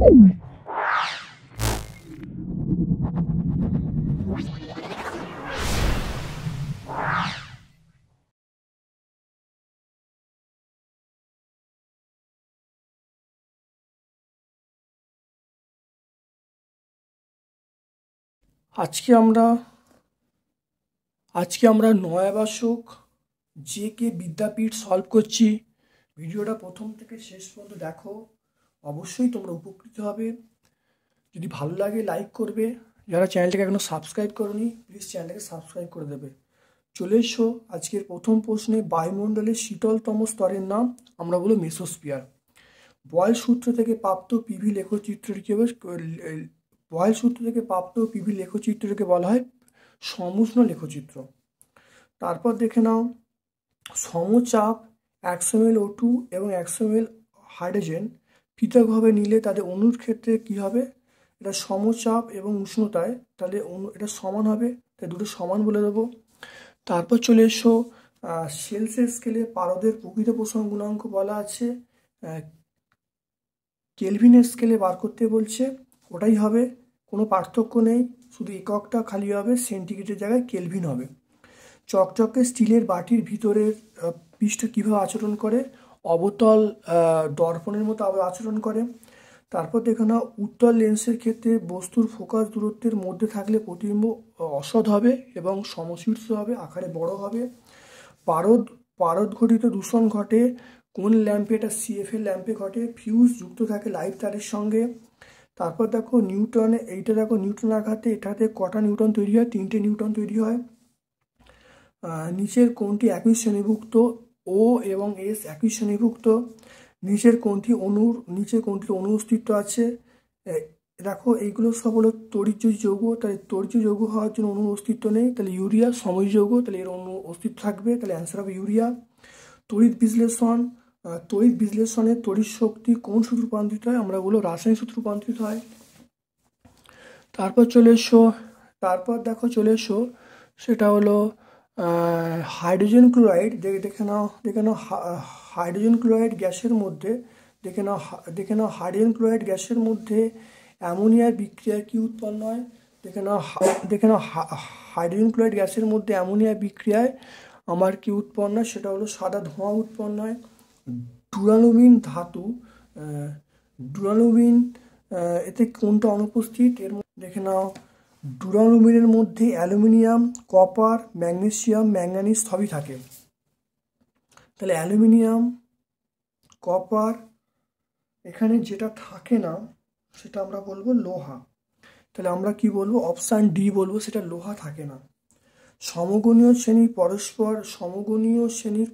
আজকে আমরা নয়াবাসক জেকে বিদ্যাপীঠ সলভ করছি। ভিডিওটা প্রথম থেকে শেষ পর্যন্ত দেখো, অবশ্যই তোমরা উপকৃত হবে। যদি ভালো লাগে লাইক করবে, যারা চ্যানেলটাকে এখনো সাবস্ক্রাইব করোনি প্লিজ চ্যানেলটাকে সাবস্ক্রাইব করে দেবে। চলে এসো আজকের প্রথম প্রশ্নে। বায়ুমণ্ডলের শীতলতম স্তরের নাম আমরা বলবো মেসোস্ফিয়ার। বয়েল সূত্র থেকে প্রাপ্ত পিভি লেখচিত্রটিকে বলা হয় সমুষ্ণ লেখচিত্র। তারপর দেখে নাও, সমচাপ 100 ml O2 এবং 100 ml হাইড্রোজেন পৃথকভাবে নিলে তাদের অণুর ক্ষেত্রে কি হবে? এটা সমচাপ এবং উষ্ণতায়, তাহলে এটা সমান হবে, তাই দুটো সমান বলে দেবো। তারপর চলে এসো, সেলসিয়াস স্কেলে পারদের প্রকৃত প্রসারণ গুণাঙ্ক বলা আছে, কেলভিনের স্কেলে বার করতে বলছে, ওটাই হবে, কোনো পার্থক্য নেই, শুধু এককটা খালি হবে, সেন্টিগ্রেডের জায়গায় কেলভিন হবে। চকচকে স্টিলের বাটির ভিতরের পৃষ্ঠ কীভাবে আচরণ করে? অবতল দর্পণের মতো আচরণ করে। তারপর দেখো না, উত্তল লেন্সের ক্ষেত্রে বস্তুর ফোকাস দূরত্বের মধ্যে থাকলে প্রতিবিম্ব অসৎ হবে এবং সমশীর্ষ হবে, আকারে বড় হবে। পারদ ঘটিত দূষণ ঘটে কোন ল্যাম্পে? এটা সিএফএল ল্যাম্পে ঘটে। ফিউজ যুক্ত থাকে লাইভ তারের সঙ্গে। তারপর দেখো নিউটন আঘাতে এটাতে কটা নিউটন তৈরি হয়? 3টে নিউটন তৈরি হয়। নিচের কোনটি একই শ্রেণীভুক্ত? ও এবং এস একই শ্রেণীভুক্ত। নিচের কোনটির অণু অস্তিত্ব আছে? দেখো এইগুলো সব হলো তড়িৎযোজী যৌগ, তাহলে তড়িৎযোজী যৌগ হওয়ার জন্য অণুর অস্তিত্ব নেই, তাহলে ইউরিয়া সমযোজী যৌগ, তাহলে এর অণু অস্তিত্ব থাকবে, তাহলে অ্যান্সার হবে ইউরিয়া। তড়িৎ বিশ্লেষণে তড়িৎ শক্তি কোন সূত্র রূপান্তরিত হয়? আমরা বলবো রাসায়নিক সূত্র রূপান্তরিত হয়। তারপর চলে এসো, সেটা হলো হাইড্রোজেন ক্লোরাইড। দেখে নাও হাইড্রোজেন ক্লোরাইড গ্যাসের মধ্যে হাইড্রোজেন ক্লোরাইড গ্যাসের মধ্যে অ্যামোনিয়ার বিক্রিয়ায় কি উৎপন্ন হয়? দেখে নাও হাইড্রোজেন ক্লোরাইড গ্যাসের মধ্যে অ্যামোনিয়া বিক্রিয়ায় আমার কি উৎপন্ন হয়? সেটা হলো সাদা ধোঁয়া উৎপন্ন হয়। ডুরালুমিন ধাতু, এতে কোনটা অনুপস্থিত? দেখে নাও, ডুরালুমিনের মধ্যে অ্যালুমিনিয়াম, কপার, ম্যাগনেসিয়াম, ম্যাঙ্গানিজ সবই থাকে, তাহলে অ্যালুমিনিয়াম, কপার। এখানে যেটা থাকে না সেটা আমরা বলবো লোহা, তাহলে আমরা কি বলবো? অপশান ডি বলবো, সেটা লোহা থাকে না। সমগণীয় শ্রেণীর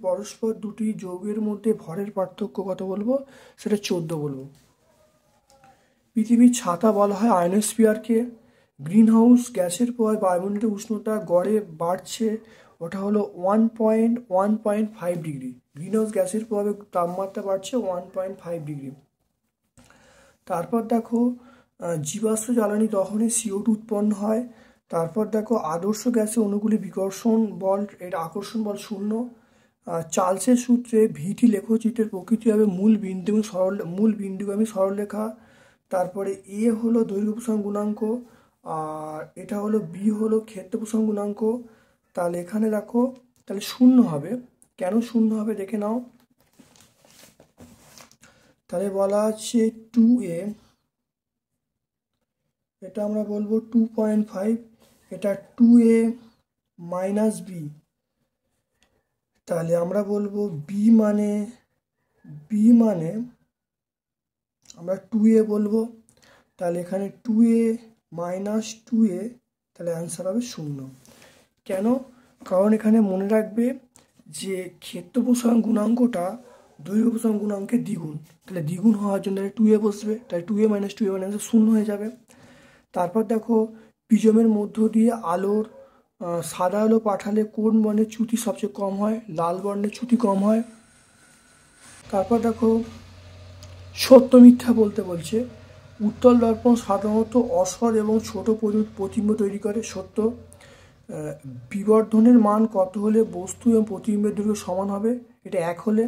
পরস্পর দুটি যৌগের মধ্যে ভরের পার্থক্য কত বলবো? সেটা 14 বলবো। পৃথিবীর ছাতা বলা হয় আয়নোস্ফিয়ারকে। গ্রিনহাউস গ্যাসের প্রভাবে বায়ুমণ্ডলের উষ্ণতা গড়ে বাড়ছে, ওটা হলো 1.5 ডিগ্রি। গ্রিনহাউস গ্যাসের প্রভাবে তাপমাত্রা বাড়ছে 1.5 ডিগ্রি। তারপর দেখো, জীবাশ্ম জ্বালানি দহনে CO2 উৎপন্ন হয়। তারপর দেখো, আদর্শ গ্যাসে অণুগুলি বিকর্ষণ বল, এর আকর্ষণ বল 0। চার্লসের সূত্রে ভিটি লেখচিত্রের প্রকৃতি হবে মূল বিন্দুগামী সরলরেখা। তারপরে এ হলো দৈর্ঘ্য প্রসারণ গুণাঙ্ক, আর এটা হলো বি হলো ক্ষেত্র প্রসারণ গুণাঙ্ক। তাহলে এখানে দেখো, তাহলে 0 হবে। কেন 0 হবে দেখে নাও, তাহলে বলা আছে 2a, এটা আমরা বলবো 2.5, এটা 2a মাইনাস বি, তাহলে আমরা বলবো বি মানে আমরা 2a বলবো, তাহলে এখানে 2a মাইনাস 2a, তাহলে অ্যান্সার হবে 0। কেন? কারণ এখানে মনে রাখবে যে ক্ষেত্র প্রসারণ গুণাঙ্কটা দৈর্ঘ্য প্রসারণ গুণাঙ্কের দ্বিগুণ, তাহলে দ্বিগুণ হওয়ার জন্য 2a বসবে, তাহলে 2a মাইনাস 2a মানে 0 হয়ে যাবে। তারপর দেখো, প্রিজমের মধ্য দিয়ে আলোর সাদা আলো পাঠালে কোন বর্ণের চ্যুতি সবচেয়ে কম হয়? লাল বর্ণের চ্যুতি কম হয়। তারপর দেখো, সত্য মিথ্যা বলতে বলছে। উত্তল দর্পণ সাধারণত অসৎ এবং ছোট প্রতিবিম্ব তৈরি করে। সত্য। বিবর্ধনের মান কত হলে বস্তু এবং প্রতিবিম্বের দৈর্ঘ্য সমান হবে? এটা 1 হলে।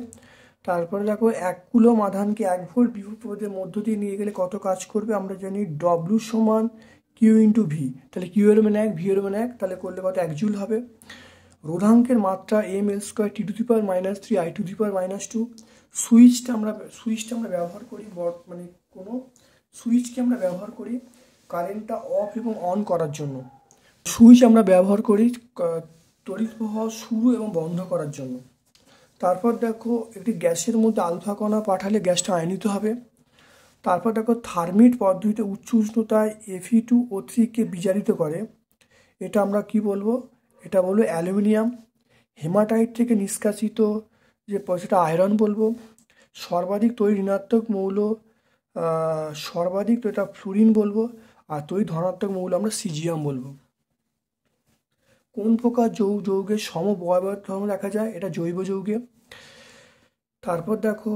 তারপরে দেখো 1 কুলম আধানকে 1 ভোল্ট বিভব প্রবাহের মধ্য দিয়ে নিয়ে গেলে কত কাজ করবে, আমরা জানি ডব্লিউ সমান কিউ ইন্টু ভি, তাহলে কিউ এর মান 1, ভি এর মান 1, তাহলে করলে কত 1 জুল হবে। রোধাঙ্কের মাত্রা M L square T to the power -3 I to the power -2। সুইচটা আমরা ব্যবহার করি, মানে কোনো সুইচকে আমরা ব্যবহার করি কারেন্টটা অফ এবং অন করার জন্য। সুইচ আমরা ব্যবহার করি তড়িৎ প্রবাহ শুরু এবং বন্ধ করার জন্য। তারপর দেখো একটি গ্যাসের মধ্যে আলফা কণা পাঠালে গ্যাসটা আয়নিত হবে। তারপর দেখো থার্মিট পদ্ধতিতে উচ্চ উষ্ণতায় Fe2O3কে বিজারিত করে, এটা আমরা কি বলবো, এটা বলবো অ্যালুমিনিয়াম। হেমাটাইট থেকে নিষ্কাশিত যে সেটা আয়রন বলবো। সর্বাধিক তড়িৎ ঋণাত্মক মৌল সর্বাধিক তো এটা ফ্লুরিন বলবো, আর তড়িৎ ধনাত্মক মৌল আমরা সিজিয়াম বলবো। কোন প্রকার যৌগের সমবয়ব ধর্ম দেখা যায়, এটা জৈব যৌগে। তারপর দেখো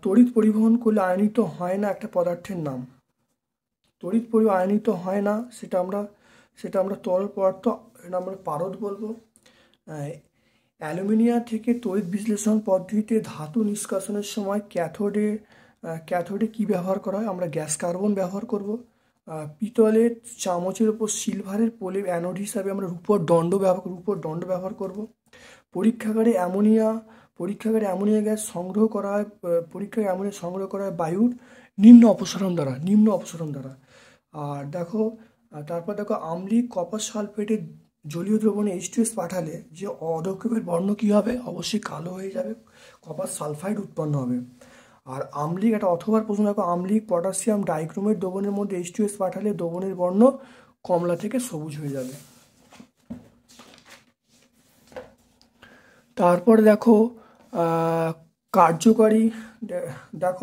তড়িৎ পরিবহন করলে আয়নিত হয় না একটা পদার্থের নাম, তড়িৎ পরিবহন আয়নিত হয় না সেটা আমরা তরল পদার্থ, এটা আমরা পারদ বলবো। অ্যালুমিনিয়াম থেকে তড়িৎ বিশ্লেষণ পদ্ধতিতে ধাতু নিষ্কাশনের সময় ক্যাথোডে কি ব্যবহার করা হয়, আমরা গ্যাস কার্বন ব্যবহার করব। পিতলের চামচের ওপর সিলভারের পোলে অ্যানোড হিসাবে আমরা রূপোর দণ্ড ব্যবহার করব। পরীক্ষাগারে অ্যামোনিয়া গ্যাস সংগ্রহ করা হয়, বায়ুর নিম্ন অপসারণ দ্বারা। আর দেখো তারপর দেখো আম্লিক কপার সালফেটের জলীয় দ্রবণে H2S পাঠালে যে অধক্ষেপের বর্ণ কী হবে, অবশ্যই কালো হয়ে যাবে, কপার সালফাইড উৎপন্ন হবে। আর আম্লিক একটা অথবার প্রশ্ন দেখো, আম্লিক পটাশিয়াম ডাইক্রোমেট দ্রবণের মধ্যে H2S পাঠালে দ্রবণের বর্ণ কমলা থেকে সবুজ হয়ে যাবে। তারপর দেখো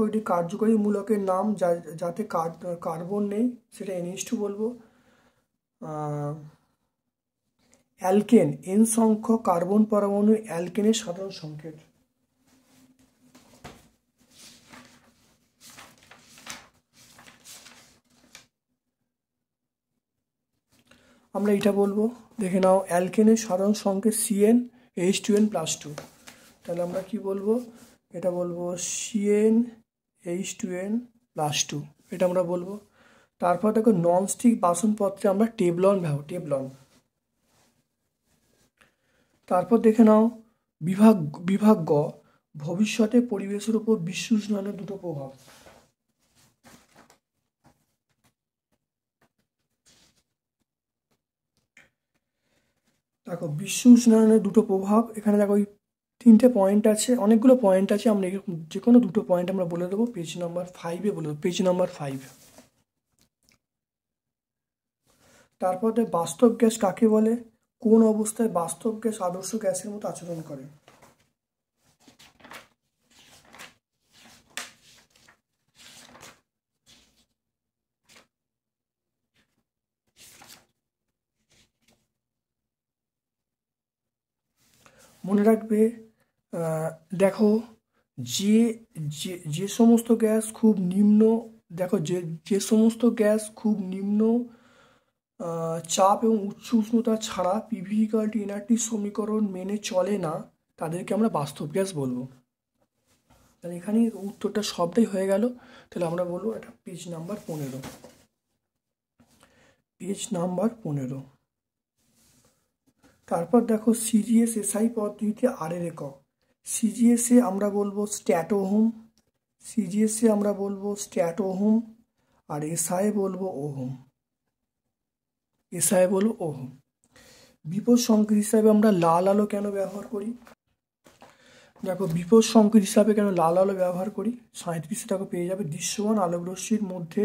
এটি কার্যকরী মূলকের নাম যাতে কার্বন নেই, সেটা NH2 বলবো। অ্যালকেন, N সংখ্যক কার্বন পরমাণু অ্যালকেনের সাধারণ সংকেত। আমরা এটা বলবো, দেখে নাও, অ্যালকেনের সাধারণ সংকেত CN H2N+2, তাহলে আমরা কি বলবো, এটা বলবো CN H2N+2, এটা আমরা বলবো। তারপর দেখো ননস্টিক বাসনপত্রে আমরা টেবলন। তারপর দেখে নাও বিভাগ গ, ভবিষ্যতে পরিবেশের উপর বিশ্ব উষ্ণায়নের দুটো প্রভাব। দেখো বিশ্ব উষ্ণায়নের দুটো প্রভাব, এখানে দেখো 3টে পয়েন্ট আছে, অনেকগুলো পয়েন্ট আছে, আমরা যে কোনো দুটো পয়েন্ট আমরা বলে দেবো, পেজ নাম্বার 5-এ বলে দেবো, পেজ নাম্বার 5। তারপর বাস্তব গ্যাস কাকে বলে, কোন অবস্থায় বাস্তব গ্যাস আদর্শ গ্যাসের মতো আচরণ করে। মনে রাখবে, দেখো যে সমস্ত গ্যাস খুব নিম্ন, দেখো যে সমস্ত গ্যাস খুব নিম্ন চাপ এবং উচ্চ উষ্ণতা ছাড়া PV=NRT সমীকরণ মেনে চলে না, তাদেরকে আমরা বাস্তব গ্যাস বলবো। তাহলে এখানে উত্তরটা সবটাই হয়ে গেল, তাহলে আমরা বলবো এটা পেজ নাম্বার 15। তারপর দেখো CGS-SI পদ্ধতিতে আর এর একক। CGS-এ আমরা বলবো স্ট্যাট-ওহম, আর SI বলবো ওহম। বিপদ সংকেত হিসাবে আমরা লাল আলো কেন ব্যবহার করি, দেখো বিপদ সংকেত হিসাবে কেন লাল আলো ব্যবহার করি, 37 টাকা পেয়ে যাবে। দৃশ্যমান আলোক রশ্মির মধ্যে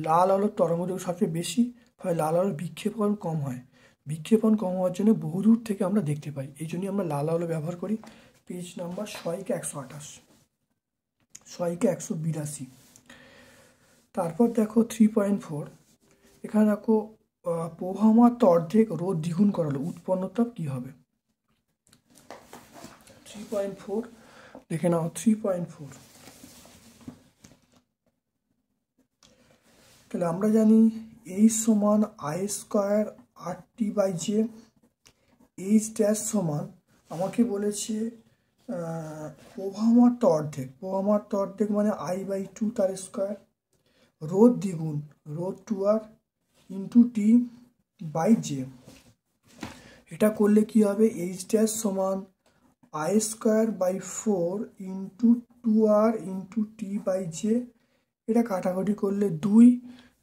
লাল আলোর তরঙ্গদৈর্ঘ্য সবচেয়ে বেশি, ফলে লাল আলোর বিক্ষেপণ কম হয়। বিক্ষেপণ কম হওয়ার জন্য বহুদূর থেকে আমরা দেখতে পাই, এই জন্যই আমরা লাল আলো ব্যবহার করি। Page number 182। তারপর দেখো 3.4, এখানে দেখো প্রবাহমাত্রা অর্ধেক, রোধ দ্বিগুণ করালো, উৎপন্ন তাপ কী হবে। 3.4 দেখে নাও, 3.4, তাহলে আমরা জানি H সমান I² RT/J। H ড্যাশ সমান, আমাকে বলেছে প্রবাহমাত্রা তো অর্ধেক, প্রবাহমাত্রা অর্ধেক মানে I/2 তার স্কোয়ার, রোধ দ্বিগুণ, রোধ 2R ইন্টু T/J। এটা করলে কি হবে, H ড্যাশ সমান I²/4 into 2R into T/J। এটা কাটাকুটি করলে 2।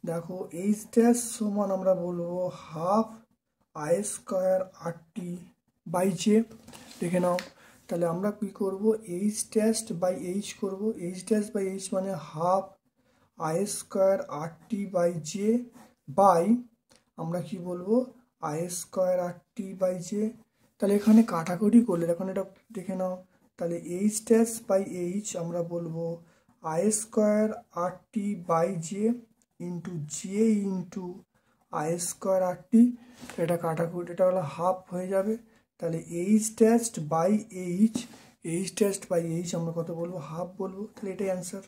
দেখো H ড্যাশ সমান আমরা বলবো হাফ I²RT/J। দেখে নাও, তাহলে আমরা কি করব, H ড্যাশ/H করব। H ড্যাশ/H মানে হাফ I²RT/J বাই আমরা কি বলবো I²RT/J। তাহলে এখানে কাটাকুটি করলে এখন এটা দেখে নাও, তাহলে H ড্যাশ/H আমরা বলবো I²RT/J into J into I²RT। এটা কাটাকুটি, এটা হলো হাফ হয়ে যাবে। তাহলে H ড্যাশ/H আমরা কত বলবো, হাফ বলবো। তাহলে এটাই অ্যান্সার।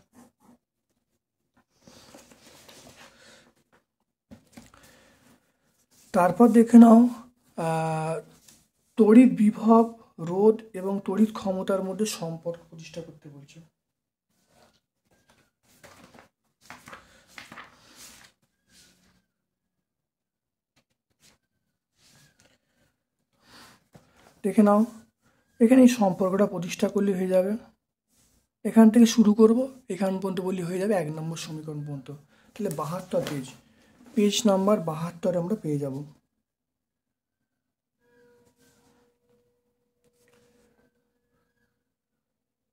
তারপর দেখে নাও, তড়িৎ বিভব, রোধ এবং তড়িৎ ক্ষমতার মধ্যে সম্পর্ক প্রতিষ্ঠা করতে বলছে। দেখে নাও, এখানে এই সম্পর্কটা প্রতিষ্ঠা করলে হয়ে যাবে। এখান থেকে শুরু করব, এখান পর্যন্ত বললে হয়ে যাবে 1 নম্বর সমীকরণ পর্যন্ত। তাহলে 72 পেজ নাম্বার 72 আমরা পেয়ে যাব।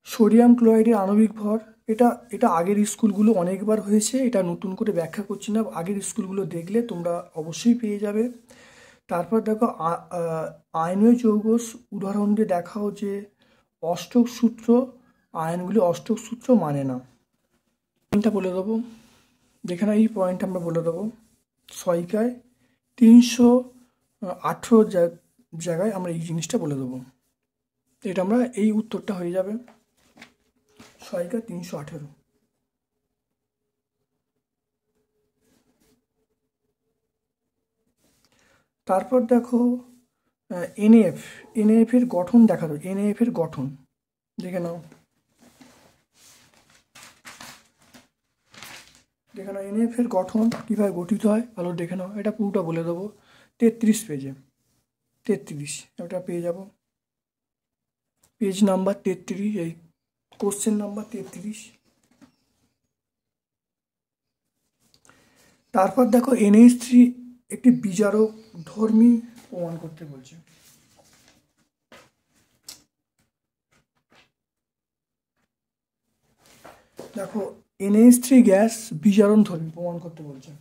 সোডিয়াম ক্লোরাইডের আণবিক ভর, এটা আগের স্কুলগুলো অনেকবার হয়েছে, এটা নতুন করে ব্যাখ্যা করছি না, আগের স্কুলগুলো দেখলে তোমরা অবশ্যই পেয়ে যাবে। তারপর দেখো আয়নীয় যৌগ উদাহরণ দিয়ে দেখাও যে অষ্টক সূত্র, আয়নগুলি অষ্টক সূত্র মানে না। পয়েন্টটা বলে দেবো, দেখে না, এই পয়েন্টটা আমরা বলে দেবো। সয়িকায় 318 জায়গায় আমরা এই জিনিসটা বলে দেবো। এটা আমরা এই উত্তরটা হয়ে যাবে সয়িকা 318। তারপর দেখো NaF এর গঠন দেখা দাও, NaF এর গঠন দেখে নাও। NaF এর গঠন কীভাবে গঠিত হয় ভালো দেখে নাও, এটা পুরোটা বলে দেবো 33 পেজে। 33 এটা পেয়ে যাব, পেজ নাম্বার 33, এই কোশ্চেন নাম্বার 33। তারপর দেখো NH3 একটি বিজারক ধর্মী প্রমাণ করতে বলছে। দেখো NH3 গ্যাস বিজারণ ধর্মী প্রমাণ করতে বলছে।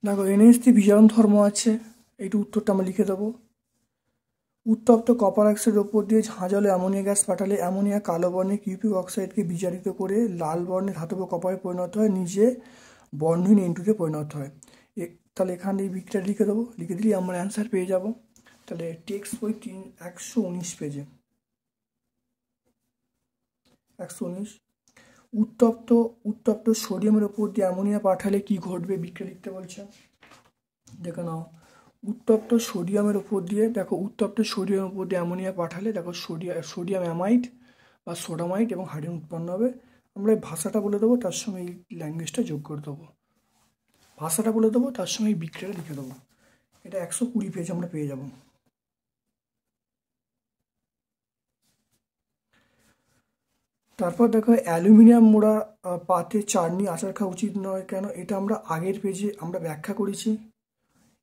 দেখো NH3 বিজারণ ধর্ম আছে, এইটা উত্তরটা আমরা লিখে দেবো। উত্তপ্ত কপার অক্সাইডের ওপর দিয়ে ঝাঁঝালো অ্যামোনিয়া গ্যাস পাঠালে অ্যামোনিয়া কালো বর্ণে কিউপিক অক্সাইডকে বিজারিত করে লাল বর্ণে ধাতব কপারে পরিণত হয়, নিজে বর্ণহীন N2 পরিণত হয়। তাহলে এখানে এই বিক্রিয়া লিখে দেবো, লিখে দিলেই আমরা অ্যান্সার পেয়ে যাব। তাহলে টেক্সট বই 119 পেজে 119। উত্তপ্ত সোডিয়ামের ওপর দিয়ে অ্যামোনিয়া পাঠালে কি ঘটবে বিক্রিয়া লিখতে বলছে। দেখে নাও, উত্তপ্ত সোডিয়ামের ওপর দিয়ে অ্যামোনিয়া পাঠালে দেখো সোডিয়াম অ্যামাইড বা সোডামাইড এবং হাইড্রোজেন উৎপন্ন হবে। আমরা এই ভাষাটা বলে দেবো, তার সঙ্গে এই ল্যাঙ্গুয়েজটা যোগ করে দেবো। ভাষাটা বলে দেবো, তার সঙ্গে এই বিক্রিয়াটা লিখে দেবো। এটা 120 পেজ আমরা পেয়ে যাব। তারপর দেখো অ্যালুমিনিয়াম মোড়া পাতে চাটনি আচার খাওয়া উচিত নয় কেন, এটা আমরা আগের পেজে আমরা ব্যাখ্যা করেছি।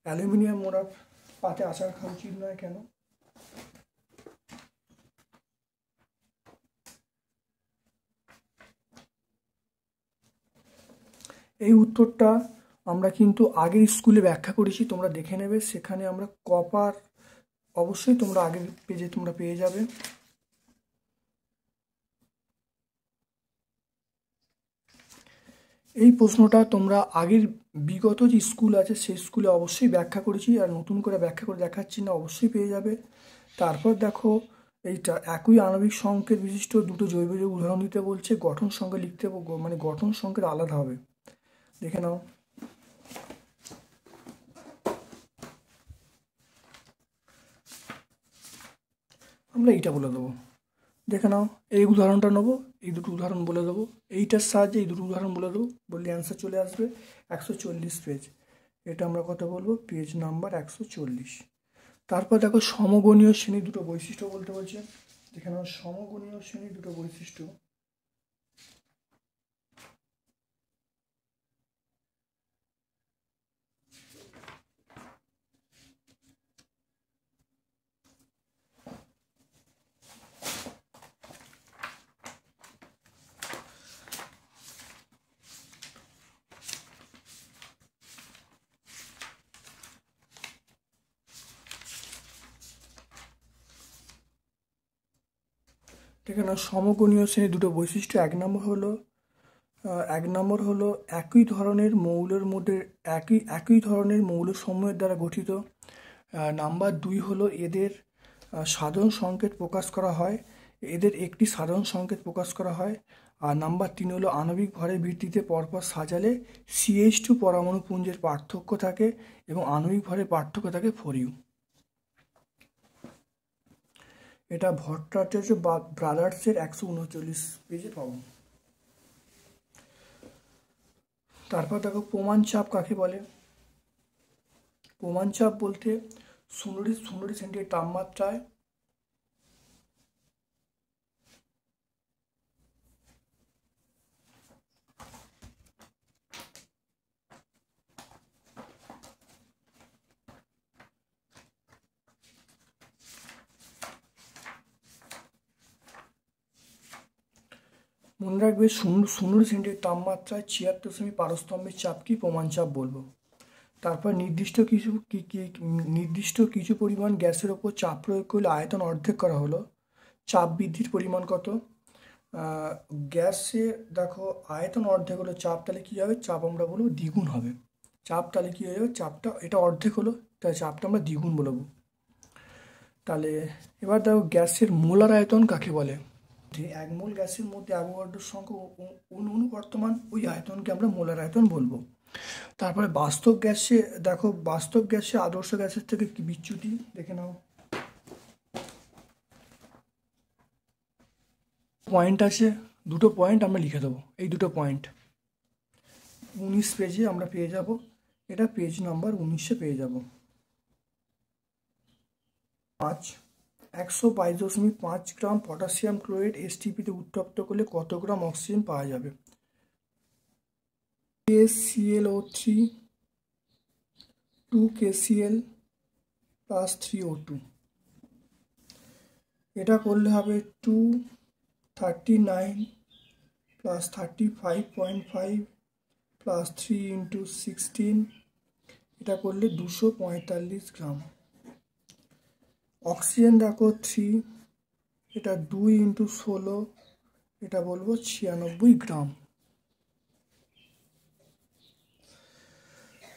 অ্যালুমিনিয়াম মোড়া পাতে আচার খাওয়া উচিত নয় কেন। এই উত্তরটা আমরা কিন্তু আগের স্কুলে ব্যাখ্যা করেছি, তোমরা দেখে নেবে, সেখানে আমরা কপার অবশ্যই তোমরা আগের পেজে তোমরা পেয়ে যাবে। এই প্রশ্নটা তোমরা আগের বিগত যে স্কুল আছে সেই স্কুলে অবশ্যই ব্যাখ্যা করেছি, আর নতুন করে ব্যাখ্যা করে দেখাচ্ছি না, অবশ্যই পেয়ে যাবে। তারপর দেখো এইটা একই আণবিক সংকেত বিশিষ্ট দুটো জৈব যৌগ উদাহরণ দিতে বলছে, গঠন সংখ্যা লিখতে মানে গঠন সংকেত আলাদা হবে, দেখে নাও। আমরা এইটা বলে দেবো, দেখে নাও। এই উদাহরণটা নেবো, এই দুটো উদাহরণ বলে দেবো, এইটার সাহায্যে এই দুটো উদাহরণ বলে দেবো, বললে অ্যান্সার চলে আসবে। 140 পেজ, এটা আমরা কথা বলবো পেজ নাম্বার 140। তারপর দেখো সমগণীয় শ্রেণী দুটো বৈশিষ্ট্য বলতে বলছে, দেখে নাও সমগণীয় শ্রেণী দুটো বৈশিষ্ট্য। ঠিক আছে, সমকোণীয় শ্রেণীর দুটো বৈশিষ্ট্য, এক নম্বর হলো একই ধরনের মৌলের মধ্যে একই ধরনের মৌলসমূহের দ্বারা গঠিত। নাম্বার 2 হলো এদের সাধারণ সংকেত প্রকাশ করা হয়, এদের একটি সাধারণ সংকেত প্রকাশ করা হয়। আর নাম্বার 3 হলো আণবিক ভরের ভিত্তিতে পরপর সাজালে CH2 পরমাণু পুঞ্জের পার্থক্য থাকে এবং আণবিক ভরের পার্থক্য থাকে 4U। এটা ভট্টাচার্য ব্রাদার্সের 139 পেজে পাবো। তারপর দেখো প্রমাণ চাপ কাকে বলে। প্রমাণ চাপ বলতে 0 সেন্টিগ্রেড তাপমাত্রায় মনে রাখবে 0 সেন্টিগ্রেড তাপমাত্রায় 76 পারস্তম্ভের চাপকে প্রমাণ চাপ বলবো। তারপর নির্দিষ্ট কিছু পরিমাণ গ্যাসের ওপর চাপ প্রয়োগ করলে আয়তন অর্ধেক করা হলো, চাপ বৃদ্ধির পরিমাণ কত। গ্যাসে দেখো আয়তন অর্ধেক হলো, চাপ তাহলে কী হবে, চাপ আমরা বলবো দ্বিগুণ হবে। চাপ তাহলে কী হয়ে যাবে, চাপটা এটা অর্ধেক হলো তাহলে চাপটা আমরা দ্বিগুণ বলবো। তাহলে এবার দেখো গ্যাসের মোলার আয়তন কাকে বলে। 1 মোল গ্যাসের মধ্যে অ্যাভোগাড্রোর সংখ্যা অনুবর্তমান, ওই আয়তনকে আমরা মোলার আয়তন বলবো। তারপরে বাস্তব গ্যাসে দেখো, বাস্তব গ্যাসে আদর্শ গ্যাসের থেকে কি বিচ্যুতি, দেখে নাও। পয়েন্ট আছে, দুটো পয়েন্ট আমরা লিখে দেবো, এই দুটো পয়েন্ট 19 পেজে আমরা পেয়ে যাব, এটা পেজ নাম্বার 19-এ পেয়ে যাব। 122.5 গ্রাম পটাশিয়াম ক্লোরাইড STP-তে উত্তপ্ত করলে কত গ্রাম অক্সিজেন পাওয়া যাবে। KClO3 2KCl + 3O2, এটা করলে হবে 239 + 35.5 + 3 × 16, এটা করলে 245 গ্রাম। অক্সিজেন দেখো 3, এটা 2 × 16, এটা বলবো 96 গ্রাম।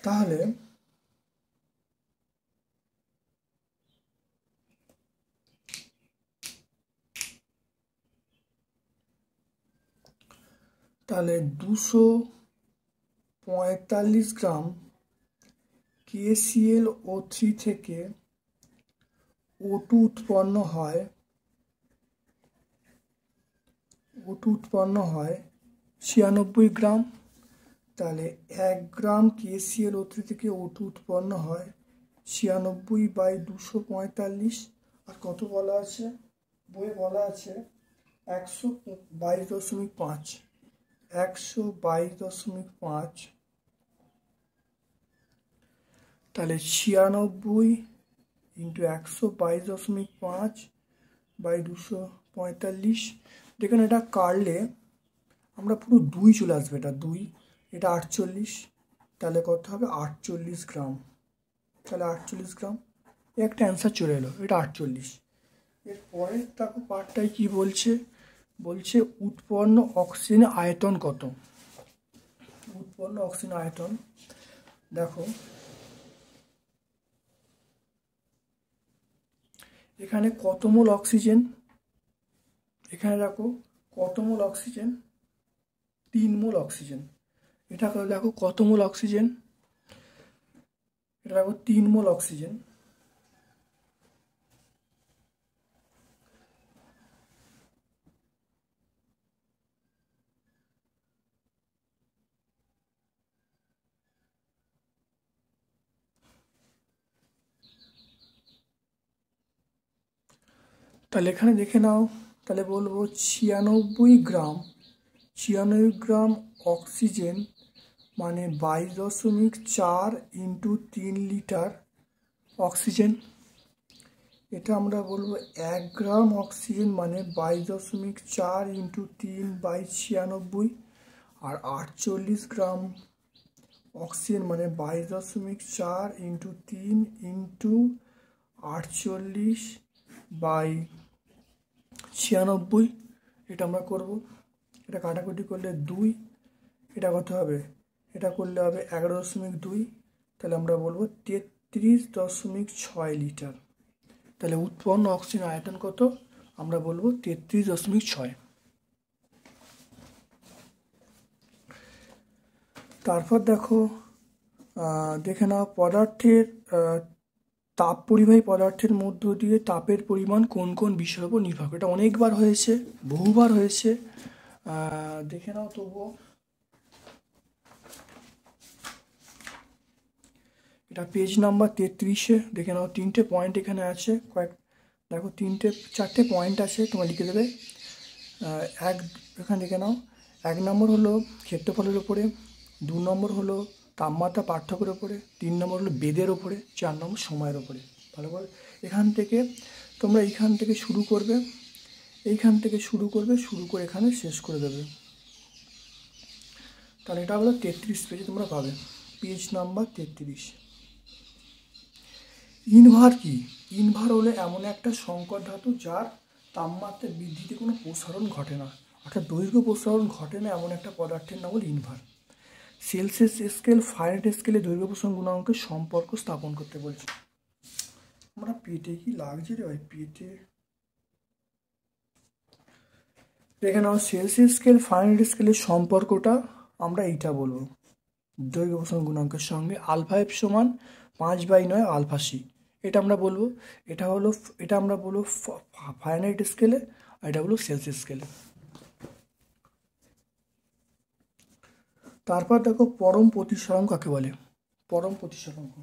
তাহলে তাহলে 245 গ্রাম KClO3 থেকে O2 উৎপন্ন হয়, O2 উৎপন্ন হয় 96 গ্রাম। তাহলে 1 গ্রাম KClO3 থেকে O2 উৎপন্ন হয় 96/245, আর কত বলা আছে বইয়ে, বলা আছে 122.5, 122.5, তাহলে 96 × 122.5/245। দেখুন এটা কাটলে আমরা পুরো 2 চলে আসবে, এটা 2, এটা 48, তাহলে কত হবে 48 গ্রাম। তাহলে 48 গ্রাম, একটা অ্যান্সার চলে এলো, এটা 48। এরপরে দেখো পার্টটায় কি বলছে, বলছে উৎপন্ন অক্সিজেনের আয়তন কত। উৎপন্ন অক্সিজেন আয়তন দেখো এখানে কত মোল অক্সিজেন, এখানে দেখো কত মোল অক্সিজেন, 3 মোল অক্সিজেন। এটা দেখো কত মোল অক্সিজেন, এটা দেখো 3 মোল অক্সিজেন। তাহলে এখানে দেখে নাও, তাহলে বলবো 96 গ্রাম অক্সিজেন মানে 22.4 ইন্টু 3 লিটার অক্সিজেন। এটা আমরা বলবো 1 গ্রাম অক্সিজেন মানে 22.4 ইন্টু 3/96। আর 48 গ্রাম অক্সিজেন মানে 22.4 ইন্টু 3 ইন্টু 48/96। এটা আমরা করব, এটা কাটাকুটি করলে 2, এটা কত হবে, এটা করলে হবে 11.2, তাহলে আমরা বলবো 33.6 লিটার। তাহলে উৎপন্ন অক্সিজেন আয়তন কত, আমরা বলবো 33.6। তারপর দেখো দেখে নাও পদার্থের তাপ পরিবাহী পদার্থের মধ্য দিয়ে তাপের পরিমাণ কোন কোন বিষয়ের উপর নির্ভর করে। এটা অনেকবার হয়েছে, বহুবার হয়েছে, দেখে নাও তবুও। এটা পেজ নাম্বার 33-এ দেখে নাও, 3টে পয়েন্ট এখানে আছে, দেখো 4টে পয়েন্ট আছে, তোমরা লিখে দেবে। এখানে দেখে নাও, 1 নম্বর হলো ক্ষেত্রফলের উপরে, 2 নম্বর হলো তাপমাত্রা পার্থক্যের উপরে, 3 নম্বর হলো বেদের ওপরে, 4 নম্বর সময়ের ওপরে। ভালো করে তোমরা এইখান থেকে শুরু করবে, শুরু করে এখানে শেষ করে দেবে। তাহলে এটা হলো 33 পেজে তোমরা পাবে, পেজ নাম্বার 33। ইনভার কি? ইনভার হলো এমন একটা সংকর ধাতু যার তাপমাত্রা বৃদ্ধিতে কোনো প্রসারণ ঘটে না, অর্থাৎ দৈর্ঘ্য প্রসারণ ঘটে না, এমন একটা পদার্থের নাম হলো ইনভার। সেলসিয়াস স্কেল ফারেনহাইট স্কেলে দৈর্ঘ্য প্রসারণ গুণাঙ্কের সম্পর্ক স্থাপন করতে বলছে। আমরা পেটে কি লাগছে রে ভাই, পেটে দেখে নাও, সেলসিয়াস স্কেল ফারেনহাইট স্কেলের সম্পর্কটা আমরা এইটা বলবো, দৈর্ঘ্য প্রসারণ গুণাঙ্কের সঙ্গে আলফা এফ সমান 5/9 আলফা সি। এটা আমরা বলবো, এটা আমরা বলবো ফারেনহাইট স্কেলে, আর এটা হলো সেলসিয়াস স্কেলে। তারপর দেখো পরম প্রতিসরাঙ্ক কাকে বলে। পরম প্রতিসরাঙ্ক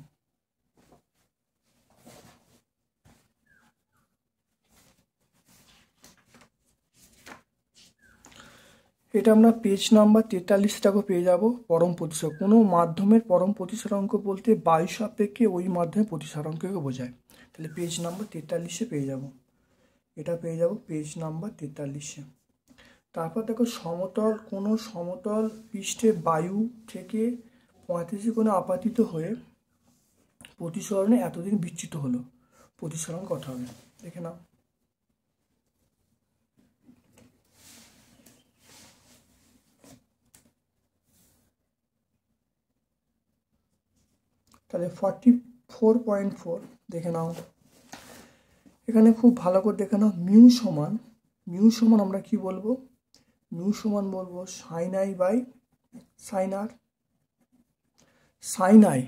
এটা আমরা পেজ নাম্বার 43টাকে পেয়ে যাব। পরম প্রতিসরাঙ্ক কোনো মাধ্যমের পরম প্রতিসরাঙ্ক বলতে বায়ু সাপেক্ষে ওই মাধ্যমের প্রতিসরাঙ্ককে বোঝায়। তাহলে পেজ নাম্বার 43-এ পেয়ে যাব, এটা পেয়ে যাব পেজ নাম্বার 43-এ। তারপর দেখো কোনো সমতল পৃষ্ঠে বায়ু থেকে 35 কোণে আপাতিত হয়ে প্রতিসরণে এতদিন বিচ্যুত হলো, প্রতিসরণ কত হবে দেখে নাও। তাহলে 44.4 দেখে নাও। এখানে খুব ভালো করে দেখে নাও, মিউ সমান আমরা কি বলবো, মিউ সমান বলবো sine i by sine r. Sine i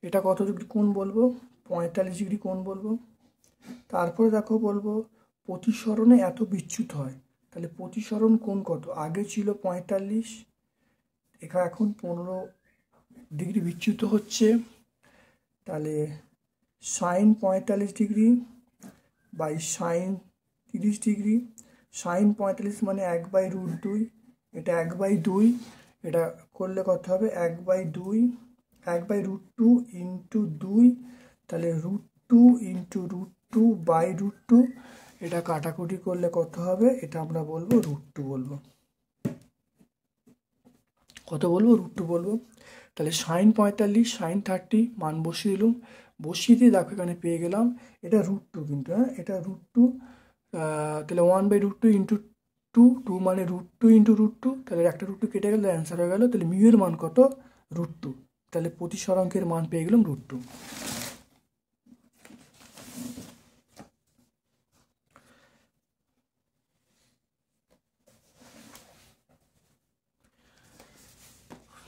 এটা কত ডিগ্রি কোণ বলবো, 45 ডিগ্রি কোণ বলবো। তারপরে দেখো বলবো প্রতিসরণে এত বিচ্যুত হয়, তাহলে প্রতিসরণ কোণ কত, আগে ছিল 45, এখন 15 ডিগ্রি বিচ্যুত হচ্ছে, তাহলে sine 45 degree by sine 30 degree. Sine 45 মানে 1/√2, এটা 1/2, এটা করলে কত হবে 1/2 1/√2 ইন্টু 2, তাহলে √2 ইন্টু √2/√2, এটা কাটাকুটি করলে কত হবে, এটা আমরা বলবো √2 বলবো। কত বলবো, √2 বলবো। তাহলে সাইন 45 সাইন 30 মান বসিয়ে দিলাম, বসিয়ে দিয়ে দেখো এখানে পেয়ে গেলাম এটা √2, কিন্তু হ্যাঁ এটা √2, তাহলে 1/√2 ইন্টু টু মানে √2 ইন্টু √2, তাহলে একটা √2 কেটে গেলে অ্যান্সার হয়ে গেল। তাহলে মিউ এর মান কত? √2। তাহলে প্রতিসরাঙ্কের মান পেয়ে গেলাম √2।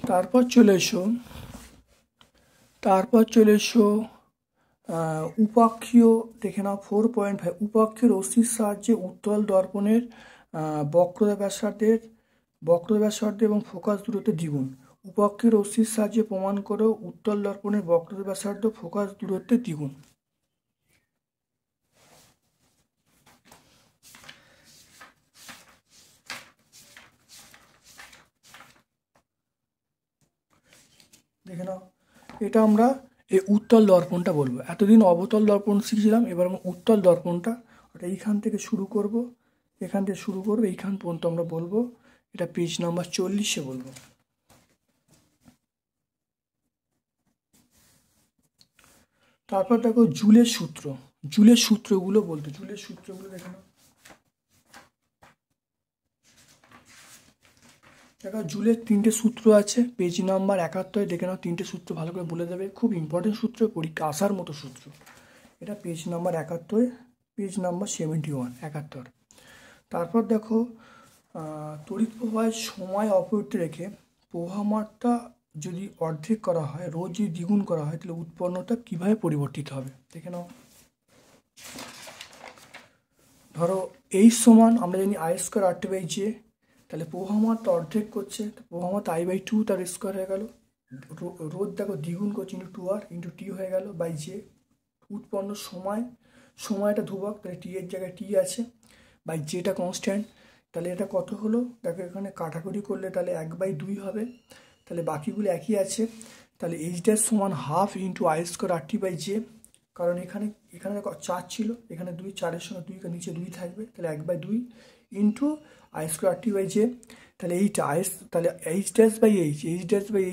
তারপর চলে এসো উপাক্ষীয়, দেখে নাও 4.5। উপাক্ষীয় রশ্মির সাহায্যে উত্তল দর্পণের বক্রতা ব্যাসার্ধ এবং ফোকাস দূরত্ব দ্বিগুণ। উপাক্ষীয় রশ্মির সাহায্যে প্রমাণ করো উত্তল দর্পণের বক্রতা ব্যাসার্ধ ফোকাস দূরত্বের দ্বিগুণ। দেখে নাও, এটা আমরা এই উত্তল দর্পণটা বলবো। এতদিন অবতল দর্পণ শিখছিলাম, এবার আমরা উত্তল দর্পণটা, ওটা এইখান থেকে শুরু করব, এইখান পর্যন্ত আমরা বলবো। এটা পেজ নাম্বার 40-এ বলবো। তারপর দেখো জুলের সূত্রগুলো বলতে, জুলের সূত্রগুলো দেখে নাও। দেখো জুলের 3টে সূত্র আছে, পেজ নাম্বার 71 দেখে নাও। 3টে সূত্র ভালো করে বলে দেবে, খুব ইম্পর্টেন্ট সূত্র, পরীক্ষা আসার মতো সূত্র। এটা পেজ নাম্বার 71, পেজ নাম্বার 71, 71। তারপর দেখো তড়িৎ প্রবাহের সময় অপরিবর্তিত রেখে প্রবাহমাত্রা যদি অর্ধেক করা হয়, রোজ যদি দ্বিগুণ করা হয়, তাহলে উৎপন্নতা কিভাবে পরিবর্তিত হবে দেখে নাও। ধরো H সমান আমরা জানি I²RT/J, তাহলে প্রবাহমাত্রা অর্ধেক করছে, প্রবাহমাত্রা I/2 তার স্কোয়ার হয়ে গেল। রোধ দেখো দ্বিগুণ করছে, ×2R × T হয়ে গেল বাই J। উৎপন্ন সময়টা ধ্রুবক, তাহলে T এর জায়গায় T আছে, বাই Jটা কনস্ট্যান্ট। তাহলে এটা কত হলো দেখো, এখানে কাটাকুটি করলে তাহলে 1/2 হবে, তাহলে বাকিগুলো একই আছে। তাহলে H' সমান 1/2 × I²RT/J, কারণ এখানে দেখো 4 ছিল, এখানে 2, 4-এর সঙ্গে 2 নিচে 2 থাকবে, তাহলে 1/2 × I²RT/J। তাহলে এইটা তাহলে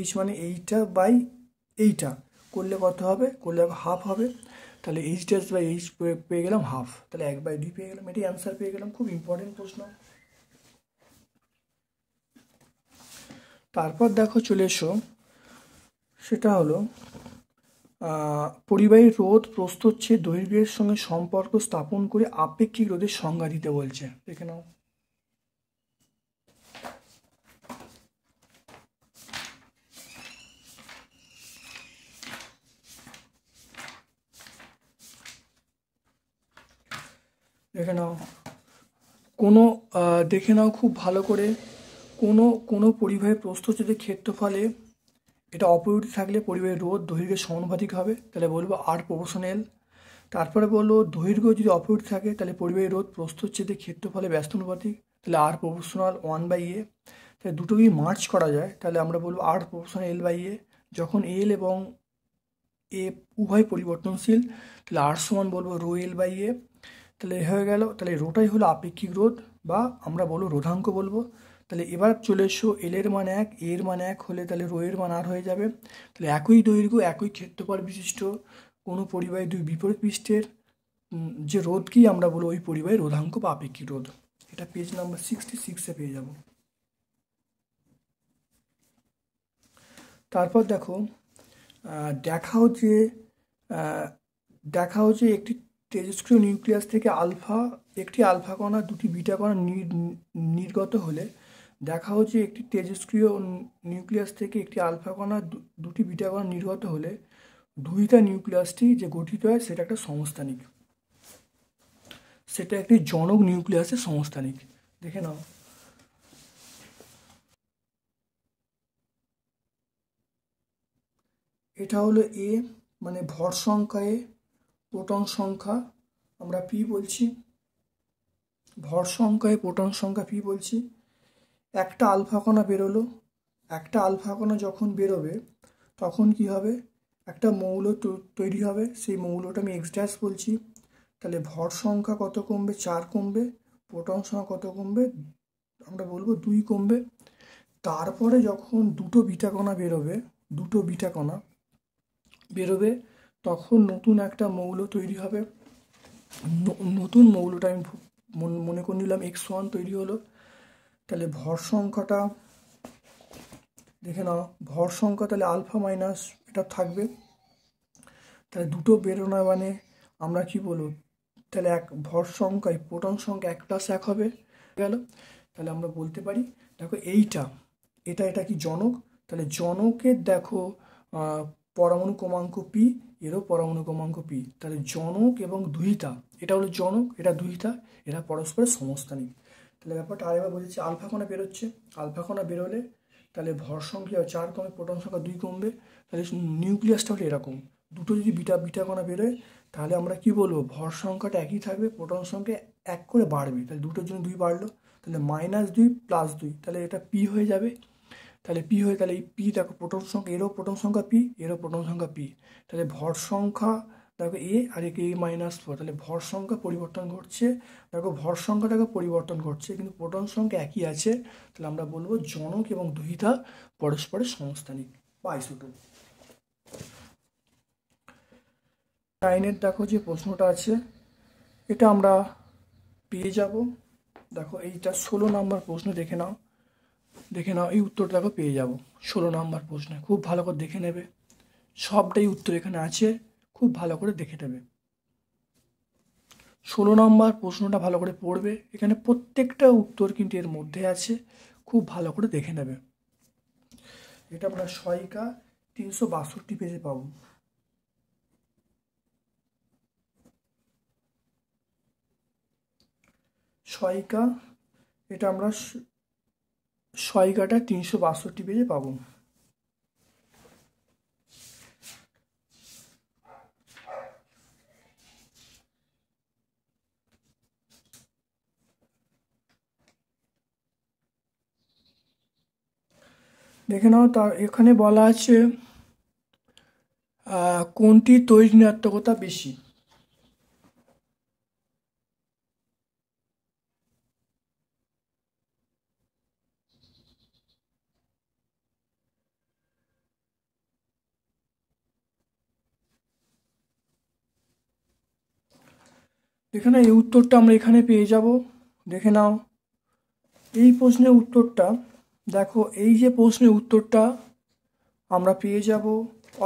H' মানে এইটা বাই এইটা করলে কত হবে, করলে 1/2 হবে। তাহলে H' পেয়ে গেলাম 1/2, তাহলে 1/2 পেয়ে গেলাম। এটাই অ্যান্সার পেয়ে গেলাম, খুব ইম্পর্টেন্ট প্রশ্ন। তারপর দেখো চলে এসো, সেটা হলো পরিবাহী রোধ প্রস্থচ্ছেদ দৈর্ঘ্যের সঙ্গে সম্পর্ক স্থাপন করে আপেক্ষিক রোধের সংজ্ঞা দিতে বলছে, দেখে নাও। দেখে নাও দেখে নাও খুব ভালো করে, কোনো পরিবাহীর প্রস্থচ্ছেদের ক্ষেত্রফলে এটা অপরিবর্তিত থাকলে পরিবাহীর রোধ দৈর্ঘ্যের সমানুপাতিক হবে, তাহলে বলবো R∝L। তারপরে বললো দৈর্ঘ্য যদি অপরিবর্তিত থাকে তাহলে পরিবাহী রোধ প্রস্থচ্ছেদের ক্ষেত্রফলে ব্যস্তানুপাতিক, তাহলে R∝1/A। তাহলে দুটোকেই মার্চ করা যায়, তাহলে আমরা বলবো R∝L/A। যখন L এবং A উভয় পরিবর্তনশীল, তাহলে R সমান বলবো ρL/A। তাহলে হয়ে গেল, তাহলে রোটাই হলো আপেক্ষিক রোধ, বা আমরা বলবো রোধাঙ্ক বলবো। তাহলে এবার চলে এসো, L এর মান 1, A এর মান 1 হলে তাহলে রো এর মান R হয়ে যাবে। তাহলে একই দৈর্ঘ্য একই ক্ষেত্রফল বিশিষ্ট কোনো পরিবাহী দুই বিপরীত পৃষ্ঠের যে রোধকেই আমরা বলবো ওই পরিবাহীর রোধাঙ্ক বা আপেক্ষিক রোধ। এটা পেজ নাম্বার 66-এ পেয়ে যাব। তারপর দেখো দেখাও যে একটি তেজস্ক্রিয় নিউক্লিয়াস থেকে একটি আলফা কণা দুটি বিটা কণা নির্গত হলে, দেখাও যে একটি তেজস্ক্রিয় নিউক্লিয়াস থেকে একটি আলফা কণা দুটি বিটা কণা নির্গত হলে দুইটা নিউক্লিয়াসটি যে গঠিত হয় সেটা একটা সমস্থানিক, সেটা একটি জনক নিউক্লিয়াসের সমস্থানিক, দেখে নাও। এটা হলো A, মানে ভর সংখ্যা A, প্রোটন সংখ্যা আমরা P বলছি, ভর সংখ্যা A, প্রোটন সংখ্যা P বলছি। একটা আলফা কণা বেরোলো, একটা আলফা কণা যখন বেরোবে তখন কি হবে, একটা মৌল তৈরি হবে, সেই মৌলটা আমি X' বলছি। তাহলে ভর সংখ্যা কত কমবে, 4 কমবে, প্রোটন সংখ্যা কত কমবে, আমরা বলবো 2 কমবে। তারপরে যখন দুটো বিটা কণা বেরোবে তখন নতুন একটা মৌল তৈরি হবে। নতুন মৌলটা আমি মনে করে নিলাম X1 তৈরি হলো। তাহলে ভর সংখ্যাটা দেখে নাও, ভর সংখ্যা তাহলে আলফা মাইনাস এটা থাকবে। তাহলে দুটো বেরোনো মানে আমরা কি বলবো, তাহলে এক ভর সংখ্যায় প্রোটন সংখ্যা 1+1 হবে গেল। তাহলে আমরা বলতে পারি দেখো এটা কি জনক, তাহলে জনকের দেখো পরমাণু ক্রমাঙ্ক পি, এরও পরমাণু ক্রমাঙ্ক পি, তাহলে জনক এবং দুহিতা, এটা হলো জনক, এটা দুহিতা, এরা পরস্পরের সমস্থানিক। তাহলে ব্যাপারটা আরেকবার বলেছি, আলফা কণা বেরোচ্ছে, আলফা কণা বেরোলে তাহলে ভর সংখ্যা 4 কমে প্রোটন সংখ্যা 2 কমবে। তাহলে নিউক্লিয়াসটা হলো এরকম, দুটো যদি বিটা কণা বেরোয় তাহলে আমরা কি বলবো, ভর সংখ্যাটা একই থাকবে, প্রোটন সংখ্যা 1 করে বাড়বে। তাহলে দুটোর জন্য 2 বাড়লো, তাহলে -2 + 2, তাহলে এটা পি হয়ে যাবে। তাহলে পি হয়ে, তাহলে এই পি দেখো প্রোটন সংখ্যা, এরও প্রোটন সংখ্যা পি, এরও প্রোটন সংখ্যা পি, তাহলে ভর সংখ্যা দেখো এ আর একে A-4, তাহলে ভর সংখ্যা পরিবর্তন ঘটছে, দেখো ভর সংখ্যাটাকে পরিবর্তন ঘটছে কিন্তু প্রোটন সংখ্যা একই আছে। তাহলে আমরা বলবো জনক এবং দুহিতা পরস্পরের সমস্থানিক বা আইসোটোপ। 9-এর দেখো যে প্রশ্নটা আছে এটা আমরা পেয়ে যাব। দেখো এইটা 16 নম্বর প্রশ্ন, দেখে নাও এই উত্তরটা দেখো পেয়ে যাব 16 নম্বর প্রশ্নে, খুব ভালো করে দেখে নেবে, সবটাই উত্তর এখানে আছে, খুব ভালো করে দেখে নেবে। 16 নম্বর প্রশ্নটা ভালো করে পড়বে, এখানে প্রত্যেকটা উত্তর কিন্তু এর মধ্যে আছে, খুব ভালো করে দেখে নেবে। এটা আমরা সহায়িকা 362 পেজে পাবো। সহায়িকা, এটা আমরা সহায়িকাটা 362 পেজে পাবো। দেখে নাও, তার এখানে বলা আছে কোনটি তড়িৎ ঋণাত্মকতা বেশি। দেখে নাও এই উত্তরটা আমরা এখানে পেয়ে যাব। দেখে নাও এই প্রশ্নের উত্তরটা, দেখো এই যে প্রশ্নের উত্তরটা আমরা পেয়ে যাব,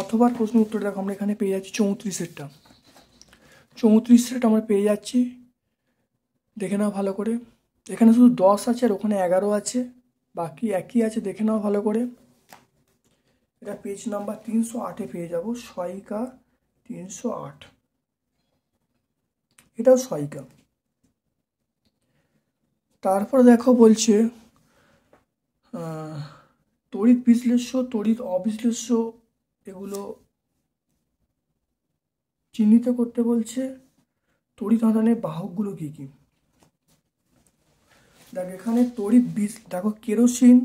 অথবা প্রশ্নের উত্তর দেখো আমরা এখানে পেয়ে যাচ্ছি 34-এরটা, 34-এরটা আমরা পেয়ে যাচ্ছি। দেখে নাও ভালো করে, এখানে শুধু 10 আছে আর ওখানে 11 আছে, বাকি একই আছে, দেখে নাও ভালো করে। এটা পেজ নাম্বার 308-এ পেয়ে যাব, সহায়িকা 308, এটাও সহায়িকা। তারপরে দেখো বলছে তড়িৎ বিশ্লেষ্য, তড়িৎ অবিশ্লেষ্য, এগুলো চিহ্নিত করতে বলছে। তড়িৎ আধানের বাহকগুলো কি কি, দেখো এখানে দেখো কেরোসিন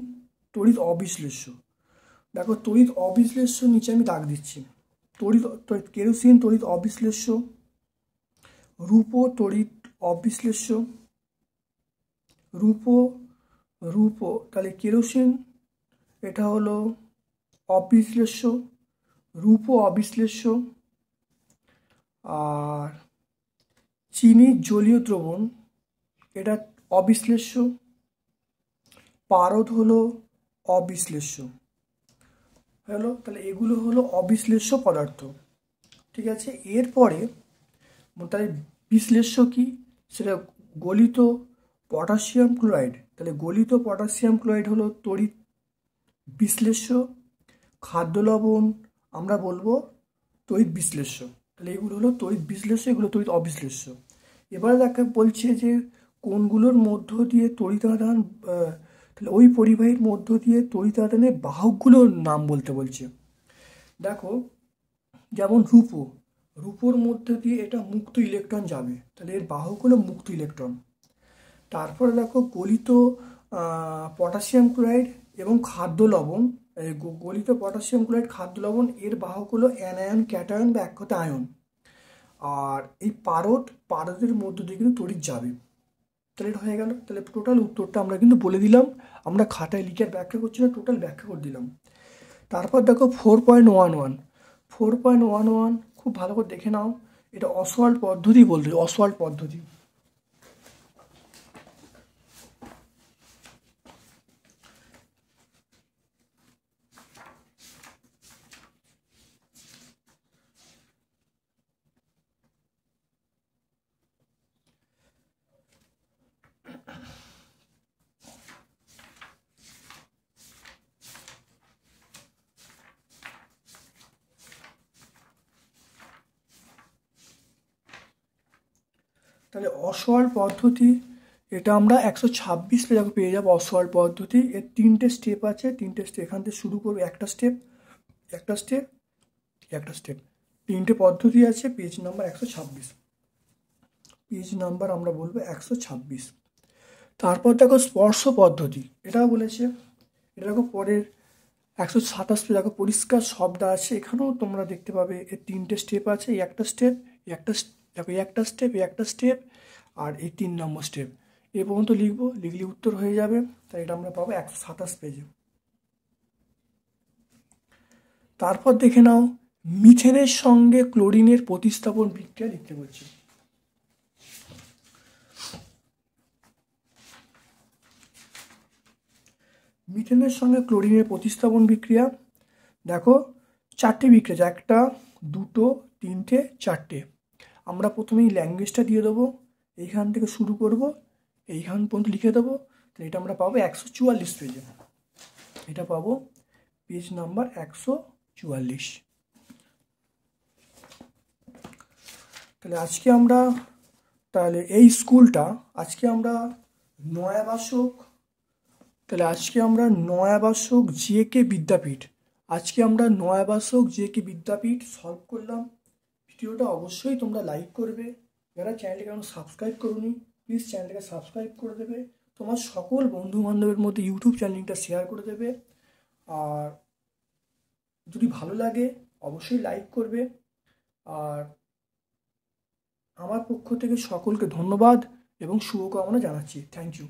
তড়িৎ অবিশ্লেষ্য, দেখো তড়িৎ অবিশ্লেষ্য নিচে আমি দাগ দিচ্ছি, কেরোসিন তড়িৎ অবিশ্লেষ্য, রূপো তড়িৎ অবিশ্লেষ্য, রূপো তাহলে কেরোসিন এটা হলো অবিশ্লেষ্য, রূপো অবিশ্লেষ্য। আর চিনি জলীয় দ্রবণ এটা অবিশ্লেষ্য, পারদ হলো অবিশ্লেষ্য হলো, তাহলে এগুলো হলো অবিশ্লেষ্য পদার্থ, ঠিক আছে। এরপরে তাহলে বিশ্লেষ্য কি, সেটা গলিত পটাশিয়াম ক্লোরাইড, তাহলে গলিত পটাশিয়াম ক্লোরাইড হলো তড়িৎ বিশ্লেষ্য। খাদ্য লবণ আমরা বলবো তড়িৎ বিশ্লেষ্য, তাহলে এগুলো হলো তড়িৎ বিশ্লেষ্য, এগুলো তড়িৎ অবিশ্লেষ্য। এবারে দেখা বলছে যে কোনগুলোর মধ্য দিয়ে তড়িৎ আধান, তাহলে ওই পরিবাহীর মধ্য দিয়ে তড়িৎ আধানের বাহকগুলোর নাম বলতে বলছে। দেখো যেমন রূপোর মধ্যে দিয়ে এটা মুক্ত ইলেকট্রন যাবে, তাহলে এর বাহক হলো মুক্ত ইলেকট্রন। তারপরে দেখো গলিত পটাশিয়াম ক্লোরাইড এবং খাদ্য লবণ, গলিত পটাশিয়াম ক্লোরাইড খাদ্য লবণ এর বাহক হলো অ্যানায়ন ক্যাটায়ন বা এক কথায় আয়ন। আর এই পারদের মধ্য দিয়ে কিন্তু তড়িৎ যাবে, তাহলে এটা হয়ে গেল। তাহলে টোটাল উত্তরটা আমরা কিন্তু বলে দিলাম, আমরা খাতায় লিখে ব্যাখ্যা করছি না, টোটাল ব্যাখ্যা করে দিলাম। তারপর দেখো 4.11 খুব ভালো করে দেখে নাও, এটা অসওয়াল্ড পদ্ধতি বলতে, অসওয়াল্ড পদ্ধতি। তাহলে অসওয়াল পদ্ধতি, এটা আমরা 126 পেজে পেয়ে যাবো। অসওয়াল পদ্ধতি এর 3টে স্টেপ আছে, 3টে স্টেপ এখান থেকে শুরু করবো, একটা স্টেপ, একটা স্টেপ, একটা স্টেপ, 3টে পদ্ধতি আছে। পেজ নাম্বার 126, পেজ নাম্বার আমরা বলবো 126। তারপর দেখো স্পর্শ পদ্ধতি, এটাও বলেছে। এটা দেখো পরের 127 পেজ দেখো পরিষ্কার শব্দ আছে, এখানেও তোমরা দেখতে পাবে এর 3টে স্টেপ আছে। এই একটা স্টেপ, একটা দেখো এই একটা স্টেপ, এই একটা স্টেপ, আর এই 3 নম্বর স্টেপ। এ পর্যন্ত লিখবো, লিখলে উত্তর হয়ে যাবে। তাই এটা আমরা পাবো 127 পেজে। তারপর দেখে নাও মিথেনের সঙ্গে ক্লোরিনের প্রতিস্থাপন বিক্রিয়া লিখতে বলছি। মিথেনের সঙ্গে ক্লোরিনের প্রতিস্থাপন বিক্রিয়া, দেখো 4টে বিক্রিয়া, একটা, দুটো, 3টে, 4টে। আমরা প্রথমেই ল্যাঙ্গুয়েজটা দিয়ে দেবো, এইখান থেকে শুরু করব, এইখান পর্যন্ত লিখে দেবো। তাহলে এটা আমরা পাবো 144 পেজে। এটা পাবো পেজ নাম্বার 144। তাহলে আজকে আমরা, তাহলে এই স্কুলটা আজকে আমরা নয়াবাসক, তাহলে আজকে আমরা নয়াবাসক জে.কে বিদ্যাপীঠ, আজকে আমরা নয়াবাসক জে.কে বিদ্যাপীঠ সলভ করলাম। ভিডিওটা অবশ্যই তোমরা লাইক করবে, যারা চ্যানেলটাকে এখন সাবস্ক্রাইব করোনি প্লিজ চ্যানেলটাকে সাবস্ক্রাইব করে দেবে, তোমার সকল বন্ধু বান্ধবের মধ্যে ইউটিউব চ্যানেলটা শেয়ার করে দেবে। আর যদি ভালো লাগে অবশ্যই লাইক করবে। আর আমার পক্ষ থেকে সকলকে ধন্যবাদ এবং শুভকামনা জানাচ্ছি। Thank you.